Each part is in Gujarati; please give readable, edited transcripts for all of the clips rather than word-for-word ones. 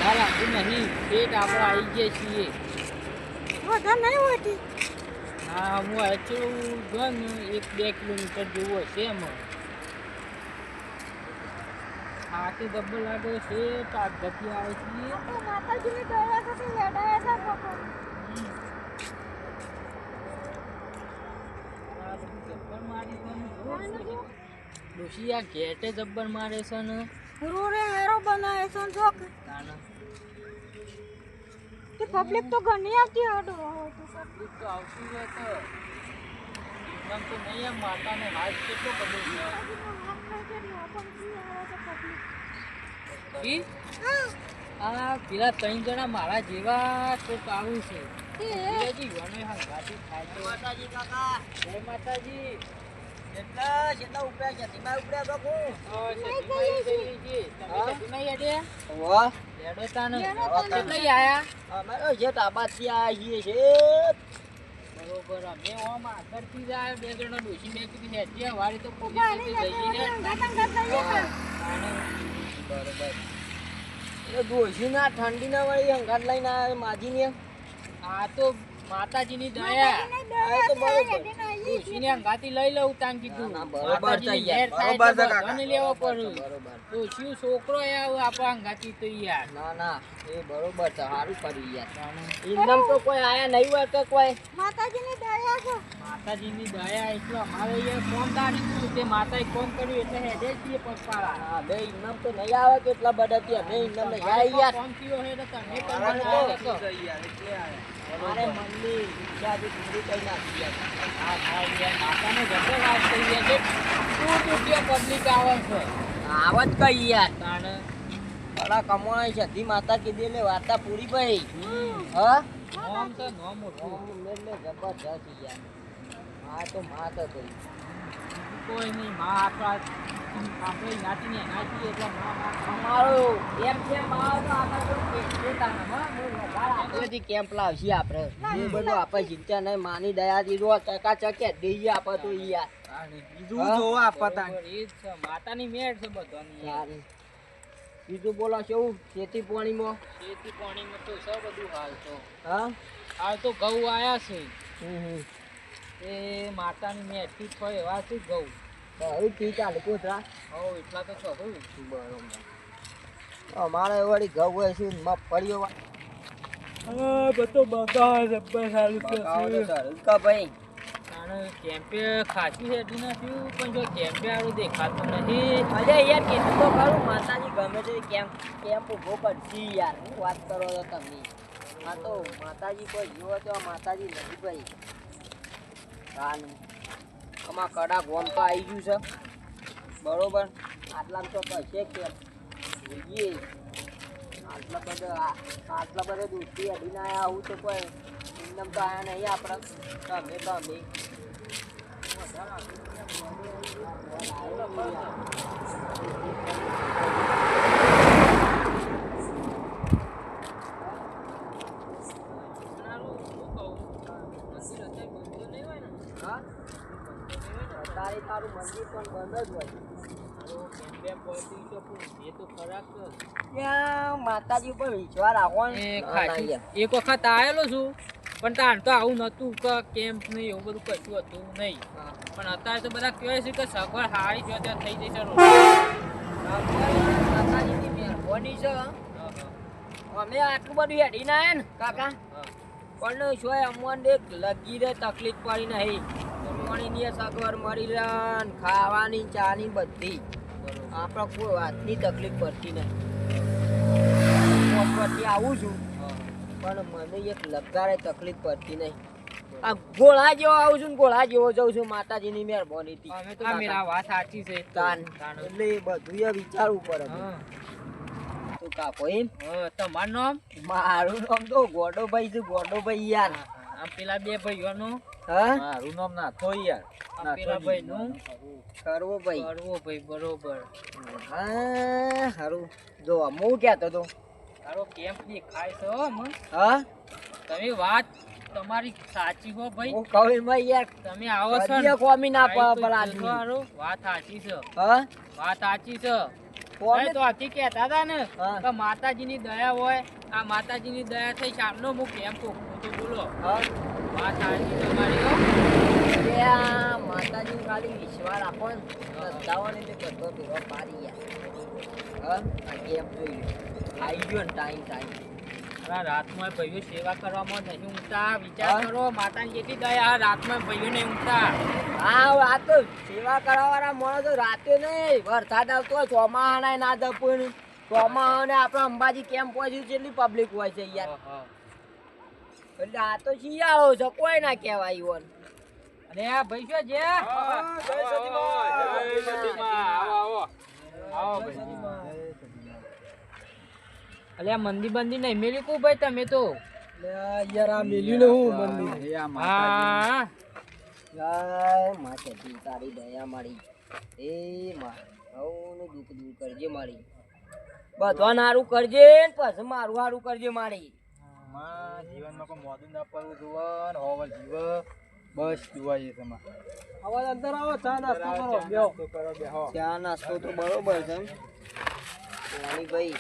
વધારે લાગતું નહીં પેટ આપણે આવી ગયા છીએ. વધારે નહીં હોતી. હા હું એકચું જો ને 1-2 કિલોમીટર જેવું હશે એમાં. હાથી ડબ્બો લાગે છે તાકતી આવે છે. તો માતાજીની દયા થકી લેડાયા હતા પપ્પા. આ બધું જબ્બર મારી પણ ડોશી આ ઘેટે જબ્બર મારે છે ને રોરે હેરો બનાવે છે જોક. તાના તે પબ્લિક તો ઘણી આવતી હાડો પબ્લિક તો આવતી હોય તો એમ તો નહીં એમ માતાનો હાથ કેટલો પબ્લિક છે. આ પેલા 3 જણા મારા જેવા કોક આવું છે. માતાજી કાકા જય માતાજી. કેટલા ઉપડ્યા છે ધીમા ઉપડ્યા બાપુ અમારો જે તાબાથી આવીએ છે બરોબર અમે ઓમ આગળથી જાય 2 જણા ડોસી બે કીધી હેઠી વાળી તો બરોબર એટલે ડોસી ના ઠંડી ના વાળી હંગાટ લઈને આવે માજી ને આ તો માતાજીની દયા. તો બરોબર ડોસીને અંગાથી લઈ લઉં તાન કીધું. બરોબર છે યાર બરોબર બરોબર છે કાકા લેવો પડે. બરોબર ડોસીનો છોકરો આવ આપણા અંગાથી તો યાર. ના ના એ બરોબર છે સારું કર્યું યાર ઇન્દમ તો કોઈ આયા નહીં હોય કે કોઈ માતાજીની દયા છે. માતાજીની દયા એટલે અમારે અહીંયા કોમ દાડી તે માતાએ કોમ કર્યું એટલે હેડે છીએ પગપાળા. હા બે ઇન્દમ તો નહીં આવે કેટલા બધા ત્યાં બે ઇન્દમ નહીં આયા યાર કોમ થયો હે તો તમે પણ મારે બનાવો તો છો. મારે મનની ઈચ્છા હતી પૂરી કરી નાખી યાર હા હા યાર માતાનો જબ્બર વાત કરી યાર કે પબ્લિક આવે છે. આવત કઈ યાર તાણ બડા કમાય છે ધી માતા કીધી એટલે વાર્તા પૂરી ભાઈ હા નોમ તો નોમ મોટું. એટલે જબરજસ્ત યાર હા તો માત હતો કોઈ નહીં માં આપણે નાતીને નાતી એટલે અમારો એમ છે મારો તો આપણે તો કેમ્પ કેમ્પ લાવશી આપણે એ બધું આપણે ચિંતા નહીં માની દયાથી જો ચકાચક દઈએ આપણે તો યાર બીજું જોવો આપતા એ જ છે માતાની મેળ છે બધાની યાર. બીજું બોલો શું ખેતી પાણીમાં ખેતી પાણીમાં તો સૌ બધું હાલ તો હા હાલ તો ઘઉં આયા છે હમ એ માતાની મેળથી થાય એવા છે ઘઉં. હવે ઠીક ચાલે કોતરા હો એટલા તો થયું. બરોબર અમારે વળી ઘઉં હોય છે મગફળીઓ બધો બગાવ જબ્બર સારું કા ભાઈ તાણે કેમ્પે ખાસી હેઠી નાખ્યું પણ જો કેમ્પે આવું દેખાતું નથી. અરે યાર કેટલું તો ખરું માતાજી ગમે તે કેમ્પ ઉભો કરશી યાર હું વાત કરો છો તમે આ તો માતાજી કોઈ જીવો તો આ માતાજી નથી ભાઈ કાનું અમાર કડા ગોમ તો આવી ગયું છે બરોબર આટલામાં તો કશે કેમ જોઈએ આટલા બધા દૂધથી અડીને આવ્યા આવું તો કોઈ ઇન્દમ તો આવ્યા નહીં આપણે તમે હા તારી તારું મંદિર પણ બંધ જ હોય એ તો ખરાબ છે. ત્યાં માતાજી ઉપર વિશ્વાસ રાખો ને એ ખાસી એક વખત આવેલો છું પણ તાણ તો આવું નતું કે કેમ્પ નહીં એવું બધું કશું હતું નહીં. પણ અત્યારે તો બધા કહે છે કે સગવડ સારી જો ત્યાં થઈ જશે. માતાજીની મહેરબાની છે અમે આટલું બધું હેડી ના ને કાકા પણ શું અમને એક લગી રે તકલીફ પડી નહીં પાણીની સગવડ મળી રહે ને ખાવાની ચાની બધી આપણે કોઈ વાતની તકલીફ પડતી નહીં પરથી આવું છું પણ મને એક લગારે તકલીફ પડતી નહીં આ ગોળા જેવો આવું છું ને ગોળા જેવો જાઉં છું માતાજીની મહેરબાનીથી અમે તો આ વાત સાચી છે. તાન એટલે એ બધું એ વિચારવું પડે તો કાકો એમ તમારું નામ? મારું નામ તો ગોડોભાઈ છે ગોડોભાઈ યાર આમ પેલા બે ભાઈઓનું હા મારું નામ નાથો યાર. પેલા ભાઈનું કરવો ભાઈ કરવો ભાઈ બરોબર. હા સારું જો હું કહેતો તો તારો કેમ્પ દેખાય છે હો મને. હા તમે વાત તમારી સાચી હો ભાઈ. હું કહું એમાં યાર તમે આવો છો કદીએ કોમી ના આઈ તો પડાતી જોજો હારું. વાત સાચી છે હા વાત સાચી છે કોમે તો આથી કહેતા હતા ને હા. કે માતાજીની દયા હોય, આ માતાજીની દયા થઈ સામનો હું કેમ પોખું તો બોલો. હા વાત સાચી તમારી હો. એ આ માતાજીને ખાલી વિશ્વાસ રાખો ને શ્રદ્ધાઓને તે બધો ભેગો પાડી ગયા. હા આ કેમ જોઈ લો. આવી ગયો ને ટાઈમ આ રાતમાં ભાઈઓ સેવા કરવામાં નહીં ઊંઘતા. વિચાર હા. કરો માતાની જેટલી દયા આ રાતમાં ભાઈઓ નહીં ઊંઘતા. હા આ તો સેવા કરાવવાળા માણસો રાતે નહીં વરસાદ આવતો હોય ચોમાહાના ના દપણ ચોમાહાને આપણા અંબાજી કેમ પહોંચ્યું છે એટલી પબ્લિક હોય છે યાર. એટલે આ તો શિયાળો છે કોઈ ના કહેવાય ઈવન. અને આ ભાઈ શું છે? અલ્યા મંદી બંદી નહીં મેલી કો ભાઈ તમે તો. યાર આ મેલ્યું ને હું મંદિર. હા જય માતાજી તારી દયા મારી એ માં સૌનું દુઃખ દૂર કરજે મારી બધું હારું કરજે ને પછી મારું હારું કરજે મારી. જીવનમાં કોઈ મોડું ના પડવું જોવે ને હોવલ જીવ બસ જોવાય છે માં. અવાજ અંદર આવો ચા નાસ્તો કરો બેહો. ચા નાસ્તો તો બરોબર છે પાણી ભાઈ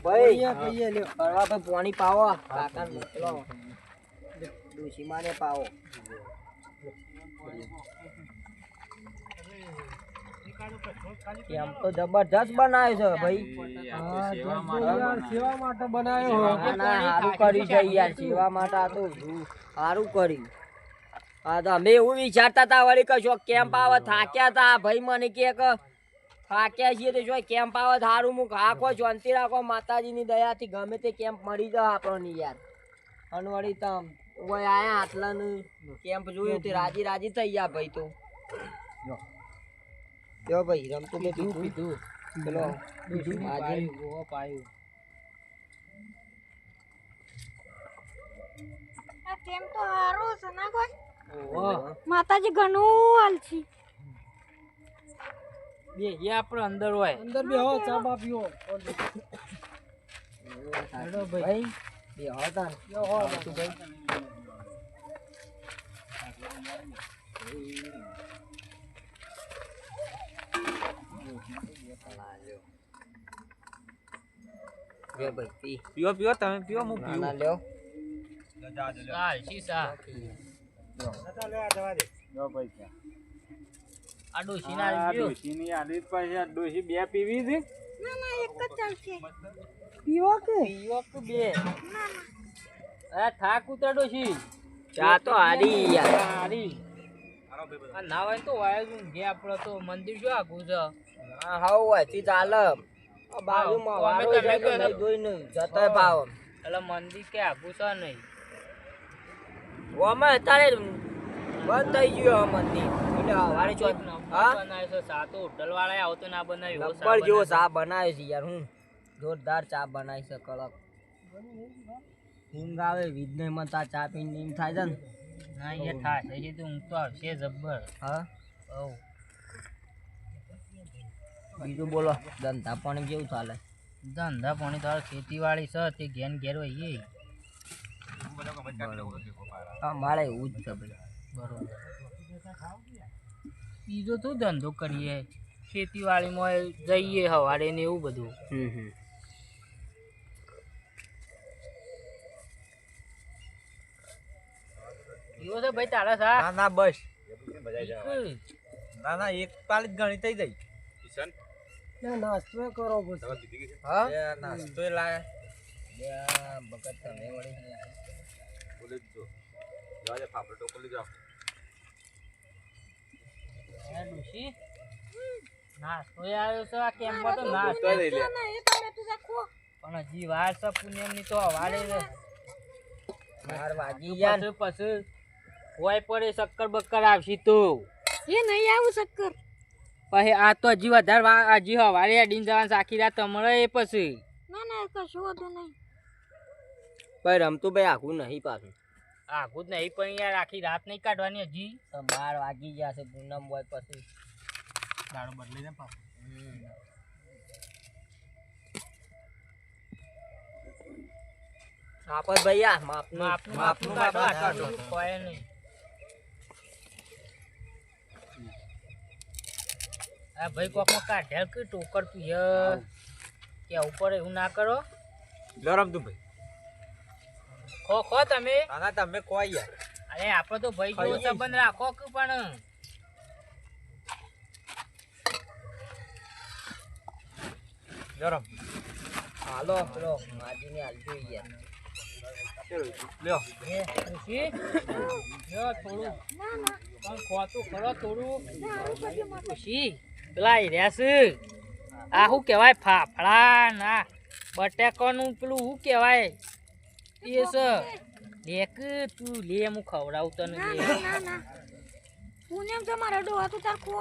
ફરવા ભાઈ પાણી પાવો કાકાને મોકલો ડોશીમાને પાવો. એમ તો જબરજસ્ત બનાવ્યો છે ભાઈ. સેવા માટે બનાવ્યો ના, ના, હારું કર્યું છે યાર સેવા માટે આ તો સારું કર્યું. હા તો અમે એવું વિચારતા હતા વળી કે શું કેમ્પ આવે થાક્યા હતા ભાઈ મને કે થાક્યા છીએ તો શું કેમ્પ આવે સારું મુક આખો શાંતિ રાખો માતાજીની દયાથી ગમે તે કેમ્પ મળી જાય આપણને યાર. અને વળી તમ ઓય આયા આટલાનું કેમ્પ જોયું તે રાજી રાજી થઈ ગયા ભાઈ. તો જો ભાઈ રમતું કે પીધું ચલો આજે આ કેમ તો હારું છે ના કોઈ માતાજી ઘણું આલછી. બે જે આપણે અંદર હોય અંદર બેહો ચા બા પીવો. ભાઈ બે હતા ભાઈ બે ભાઈ પી પીઓ પીઓ તમે પીઓ હું નાના લ્યો. ચાલ શીશા આ ડોશી ના પીઓ. ડોશી બે પીવી છે. ના ના એક જ ચાલશે. પીવો કે પીઓ કે બે અરે થાક ઉતર ડોશી. ચા તો હારી યાર. હારી આ ના હોય તો વાય જ ઊંઘે આપણે તો મંદિર શું આગું છે. હા હાવ હોયથી ચાલે. આ બાજુમાં અમે વારો તમે જાય તો તો નહીં જોઈ નહીં જતોય ભાવ. એટલે મંદિર કે આગું છે નહીં. ઓમે અત્યારે બંધ થઈ ગયું આ મંદિર. એટલે હવારે ચો હા બનાવ્યો છે સાતો હોટલ વાળા આવતો ના બનાવ્યો નંબર જેવો ચા બનાવ્યો છે યાર. હું જોરદાર ચા બનાવી છે કડક. ઊંઘ આવે વિધને માં ચા પીને નીમ થાય છે ને. ના એ થાય છે તો ઊંઘ તો આવશે જબ્બર. હા હવ બીજું બોલો ધંધા પાણી કેવું ચાલે? ધંધા પાણી તાર ખેતીવાડી છે તે ઘેન ઘેર હોય એ હા મારે એવું જ છે ભાઈ. બરોબર. બીજો શું ધંધો કરીએ ખેતીવાડીમાં જઈએ સવારે ને એવું બધું. એવો છે ભાઈ તારા સા ના ના બસ બિલકુલ. ના ના એક પાલી ગણી થઈ જાય. નાસ્તો કરો પછી. હા નાસ્તો લાયા. ભગત તમે વળી એ ડોશી નાસ્તો આવ્યો છે આ કેમ્પમાં તો નાસ્તો ના એ તમે તું રાખો. પણ હજી વાર છે પુણ્યમની તો હવારે 12 વાગી ગયા. પછી હોય પડે શક્કર બક્કર આવશે તો એ નહીં આવું શક્કર. પછી આ તો હજી વધારે હજી હવારે અડીને જવાનું આખી રાત તમારે એ પછી ના ના કશું હતું નહીં. ભાઈ રમતું ભાઈ આખું નહીં પાછું. આખું જ નહીં પણ યાર આખી રાત નહીં કાઢવાની હજી. તો 12 વાગી ગયા છે પૂનમ હોય પછી. દાડો બદલી જાય પાછું. આપત ભાઈ આ માપનું માપનું કાઢો આટલું કોઈ નહીં. આ ભાઈ કોકમાં કાઢેલ કે ટોકર તું કે ઉપર એવું ના કરો લો રમતું ભાઈ ખો ખો તમે આના તમે કોઈ યાર અરે આપણે તો ભાઈ જેવો સંબંધ રાખો કે પણ લો રમ હાલો પેલો માજીને હાલજો યાર લ્યો ખુશી લ્યો થોડું ના ના પણ ખોતું ખરો થોડું ના આવું કર્યું માતા ખુશી પેલા રહ્યા છે આ શું કહેવાય ફાફડા ના બટેકાનું પેલું શું કહેવાય એ છે લેક તું લે હું ખવડાવું તને ના લે ના ના ના હું ને તમારા ડોહા તું તાર ખો